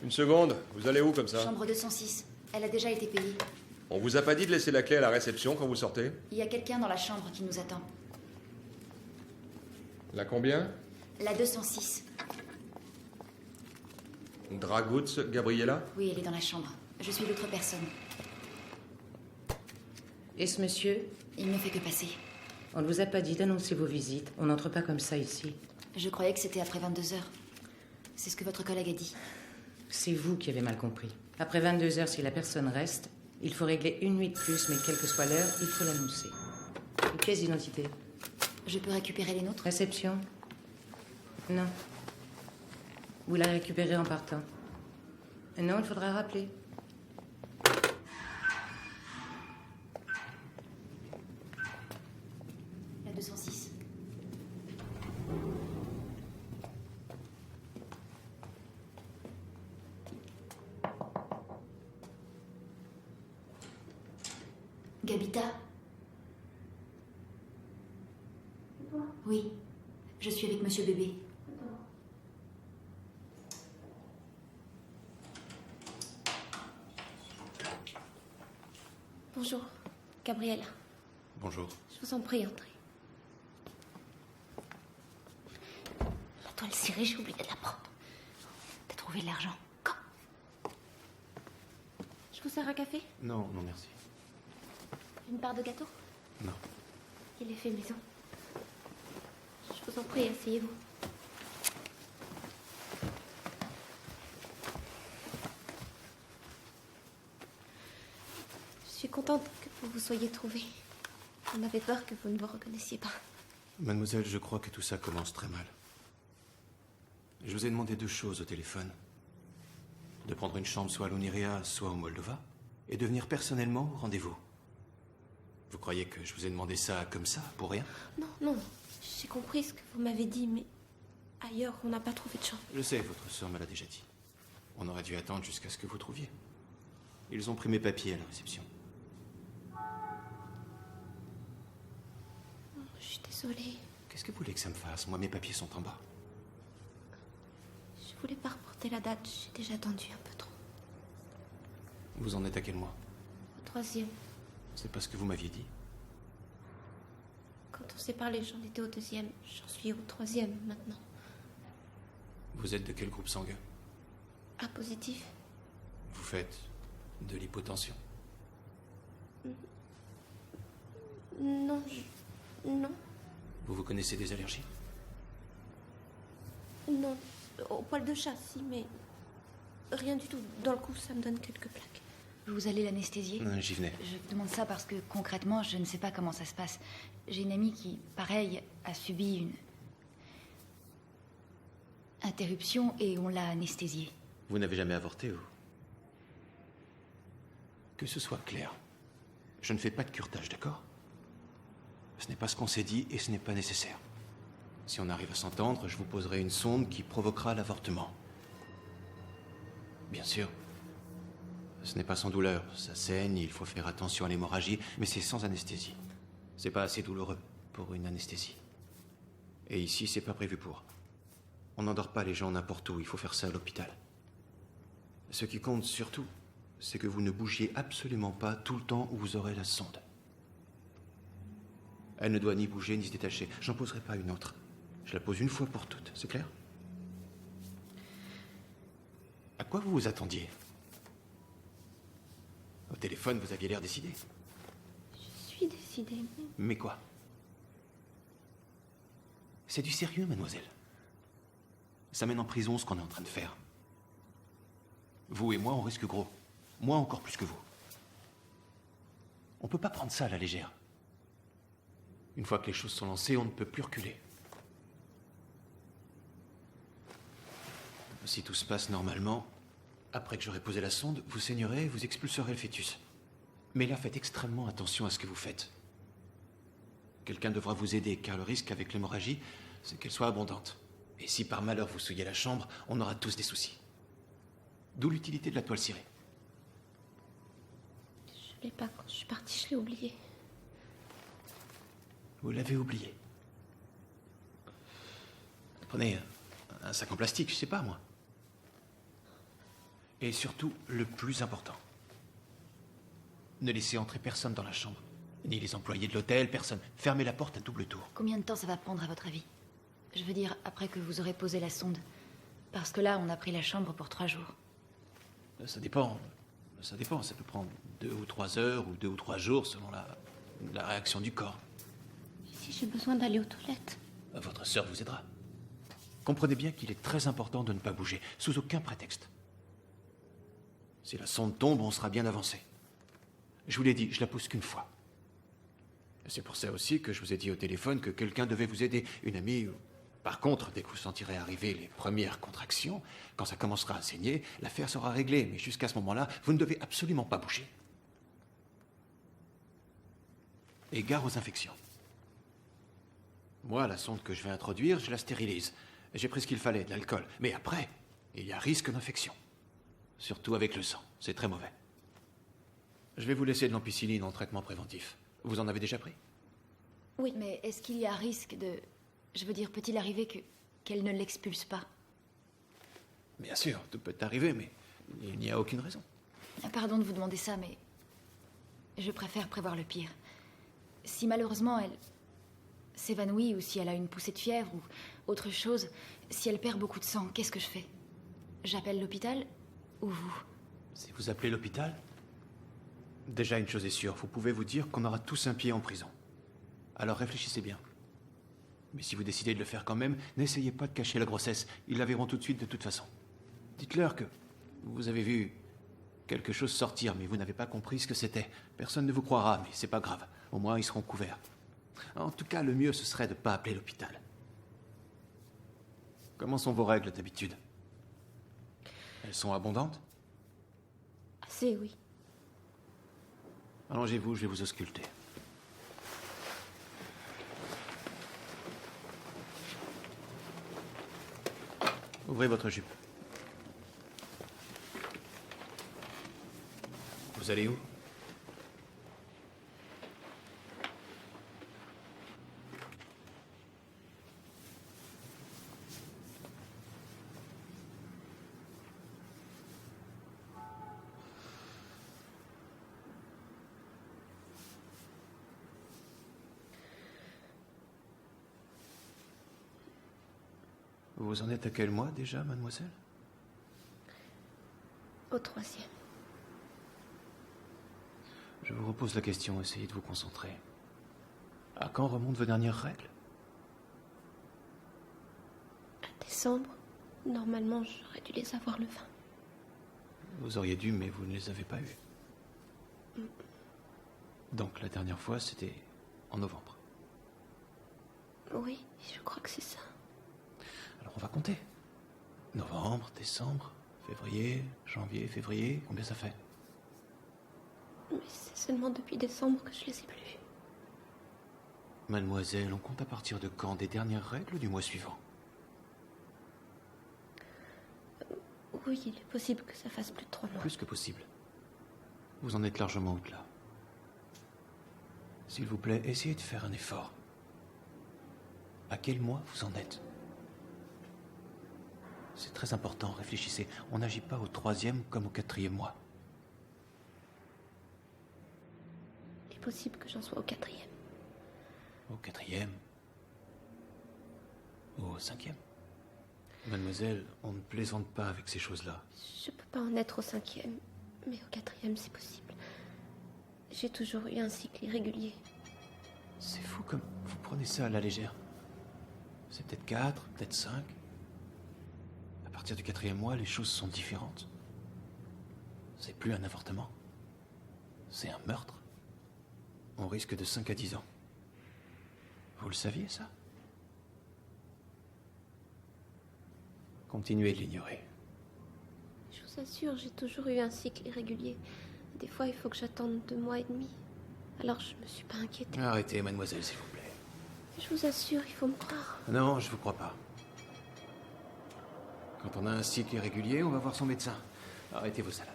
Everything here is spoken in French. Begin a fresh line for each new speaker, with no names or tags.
Une seconde, vous allez où comme ça?
Chambre 206. Elle a déjà été payée.
On vous a pas dit de laisser la clé à la réception quand vous sortez?
Il y a quelqu'un dans la chambre qui nous attend.
La combien?
La 206.
Dragoots, Gabriella?
Oui, elle est dans la chambre. Je suis l'autre personne.
Et ce monsieur?
Il ne fait que passer.
On ne vous a pas dit d'annoncer vos visites. On n'entre pas comme ça ici.
Je croyais que c'était après 22 heures. C'est ce que votre collègue a dit.
C'est vous qui avez mal compris. Après 22 heures, si la personne reste, il faut régler une nuit de plus, mais quelle que soit l'heure, il faut l'annoncer. Une pièce d'identité.
Je peux récupérer les nôtres?
Réception? Non. Vous la récupérez en partant. Non, il faudra rappeler.
La 206. Gabita?
C'est toi?
Oui. Je suis avec Monsieur Bébé.
Attends. Bonjour, Gabrielle.
Bonjour.
Je vous en prie, entrez. La toile cirée, j'ai oublié de la prendre.
T'as trouvé de l'argent?
Quand? Je vous sers un café?
Non, non, merci.
Une part de gâteau?
Non.
Il est fait maison. Je vous en prie, asseyez-vous. Je suis contente que vous vous soyez trouvés. On avait peur que vous ne vous reconnaissiez pas.
Mademoiselle, je crois que tout ça commence très mal. Je vous ai demandé deux choses au téléphone. De prendre une chambre soit à l'Oniria, soit au Moldova, et de venir personnellement au rendez-vous. Vous croyez que je vous ai demandé ça comme ça, pour rien?
Non, non, j'ai compris ce que vous m'avez dit, mais ailleurs, on n'a pas trouvé de chambre.
Je sais, votre sœur me l'a déjà dit. On aurait dû attendre jusqu'à ce que vous trouviez. Ils ont pris mes papiers à la réception.
Je suis désolée.
Qu'est-ce que vous voulez que ça me fasse? Moi, mes papiers sont en bas.
Je voulais pas reporter la date, j'ai déjà attendu un peu trop.
Vous en êtes à quel mois?
Au 3e.
C'est pas ce que vous m'aviez dit.
Quand on s'est parlé, j'en étais au 2e. J'en suis au 3e maintenant.
Vous êtes de quel groupe sanguin?
A positif?
Vous faites de l'hypotension?
Non, non,
Vous vous connaissez des allergies?
non. Au poil de chat, si, mais rien du tout. Dans le cou, ça me donne quelques plaques.
Vous allez l'anesthésier?
J'y venais.
Je vous demande ça parce que concrètement, je ne sais pas comment ça se passe. J'ai une amie qui, pareil, a subi une interruption et on l'a anesthésiée.
Vous n'avez jamais avorté, vous? Que ce soit clair. Je ne fais pas de curetage, d'accord? Ce n'est pas ce qu'on s'est dit et ce n'est pas nécessaire. Si on arrive à s'entendre, je vous poserai une sonde qui provoquera l'avortement. Bien sûr. Ce n'est pas sans douleur. Ça saigne, il faut faire attention à l'hémorragie, mais c'est sans anesthésie. C'est pas assez douloureux pour une anesthésie. Et ici, c'est pas prévu pour. On n'endort pas les gens n'importe où, il faut faire ça à l'hôpital. Ce qui compte surtout, c'est que vous ne bougiez absolument pas tout le temps où vous aurez la sonde. Elle ne doit ni bouger ni se détacher. J'en poserai pas une autre. Je la pose une fois pour toutes, c'est clair? À quoi vous vous attendiez? Au téléphone, vous aviez l'air décidé.
Je suis décidée.
Mais quoi? C'est du sérieux, mademoiselle. Ça mène en prison ce qu'on est en train de faire. Vous et moi, on risque gros. Moi encore plus que vous. On peut pas prendre ça à la légère. Une fois que les choses sont lancées, on ne peut plus reculer. Si tout se passe normalement, après que j'aurai posé la sonde, vous saignerez et vous expulserez le fœtus. Mais là, faites extrêmement attention à ce que vous faites. Quelqu'un devra vous aider, car le risque avec l'hémorragie, c'est qu'elle soit abondante. Et si par malheur vous souillez la chambre, on aura tous des soucis. D'où l'utilité de la toile cirée.
Je l'ai pas quand je suis partie, je l'ai oublié.
Vous l'avez oublié. Prenez un sac en plastique, je sais pas moi. Et surtout, le plus important. Ne laissez entrer personne dans la chambre. Ni les employés de l'hôtel, personne. Fermez la porte à double tour.
Combien de temps ça va prendre à votre avis? Je veux dire, après que vous aurez posé la sonde. Parce que là, on a pris la chambre pour 3 jours.
Ça dépend. Ça dépend. Ça peut prendre 2 ou 3 heures ou 2 ou 3 jours selon la réaction du corps.
Si j'ai besoin d'aller aux toilettes.
Votre sœur vous aidera. Comprenez bien qu'il est très important de ne pas bouger, sous aucun prétexte. Si la sonde tombe, on sera bien avancé. Je vous l'ai dit, je la pose qu'une fois. C'est pour ça aussi que je vous ai dit au téléphone que quelqu'un devait vous aider, une amie. Par contre, dès que vous sentirez arriver les premières contractions, quand ça commencera à saigner, l'affaire sera réglée. Mais jusqu'à ce moment-là, vous ne devez absolument pas bouger. Et gare aux infections. Moi, la sonde que je vais introduire, je la stérilise. J'ai pris ce qu'il fallait, de l'alcool. Mais après, il y a risque d'infection. Surtout avec le sang. C'est très mauvais. Je vais vous laisser de l'ampicilline en traitement préventif. Vous en avez déjà pris?
Oui.
Mais est-ce qu'il y a risque de... Je veux dire, peut-il arriver qu'elle ne l'expulse pas?
Bien sûr, tout peut arriver, mais il n'y a aucune raison.
Pardon de vous demander ça, mais... Je préfère prévoir le pire. Si malheureusement elle s'évanouit, ou si elle a une poussée de fièvre, ou autre chose, si elle perd beaucoup de sang, qu'est-ce que je fais? J'appelle l'hôpital? Ou vous?
Si vous appelez l'hôpital, déjà une chose est sûre, vous pouvez vous dire qu'on aura tous un pied en prison. Alors réfléchissez bien. Mais si vous décidez de le faire quand même, n'essayez pas de cacher la grossesse. Ils la verront tout de suite de toute façon. Dites-leur que vous avez vu quelque chose sortir, mais vous n'avez pas compris ce que c'était. Personne ne vous croira, mais c'est pas grave. Au moins, ils seront couverts. En tout cas, le mieux, ce serait de ne pas appeler l'hôpital. Comment sont vos règles d'habitude? Elles sont abondantes?
Assez, oui.
Allongez-vous, je vais vous ausculter. Ouvrez votre jupe. Vous allez où? Vous en êtes à quel mois déjà, mademoiselle?
Au 3e.
Je vous repose la question, essayez de vous concentrer. À quand remontent vos dernières règles?
À décembre, normalement, j'aurais dû les avoir le 20.
Vous auriez dû, mais vous ne les avez pas eues. Donc la dernière fois, c'était en novembre.
Oui, je crois que c'est ça.
Alors on va compter. Novembre, décembre, février, janvier, février, combien ça fait?
Mais c'est seulement depuis décembre que je les ai plus.
Mademoiselle, on compte à partir de quand? Des dernières règles ou du mois suivant?
Oui, il est possible que ça fasse plus de 3 mois.
Plus que possible. Vous en êtes largement au-delà. S'il vous plaît, essayez de faire un effort. À quel mois vous en êtes? C'est très important, réfléchissez. On n'agit pas au 3e comme au 4e mois.
Il est possible que j'en sois au 4e.
Au 4e? Au 5e? Mademoiselle, on ne plaisante pas avec ces choses-là.
Je peux pas en être au 5e, mais au 4e, c'est possible. J'ai toujours eu un cycle irrégulier.
C'est fou comme vous prenez ça à la légère. C'est peut-être 4, peut-être 5. À partir du 4e mois, les choses sont différentes. C'est plus un avortement. C'est un meurtre. On risque de 5 à 10 ans. Vous le saviez, ça? Continuez de l'ignorer.
Je vous assure, j'ai toujours eu un cycle irrégulier. Des fois, il faut que j'attende 2 mois et demi. Alors, je me suis pas inquiétée.
Arrêtez, mademoiselle, s'il vous plaît.
Je vous assure, il faut me croire.
Non, je vous crois pas. Quand on a un cycle irrégulier, on va voir son médecin. Arrêtez vos salades.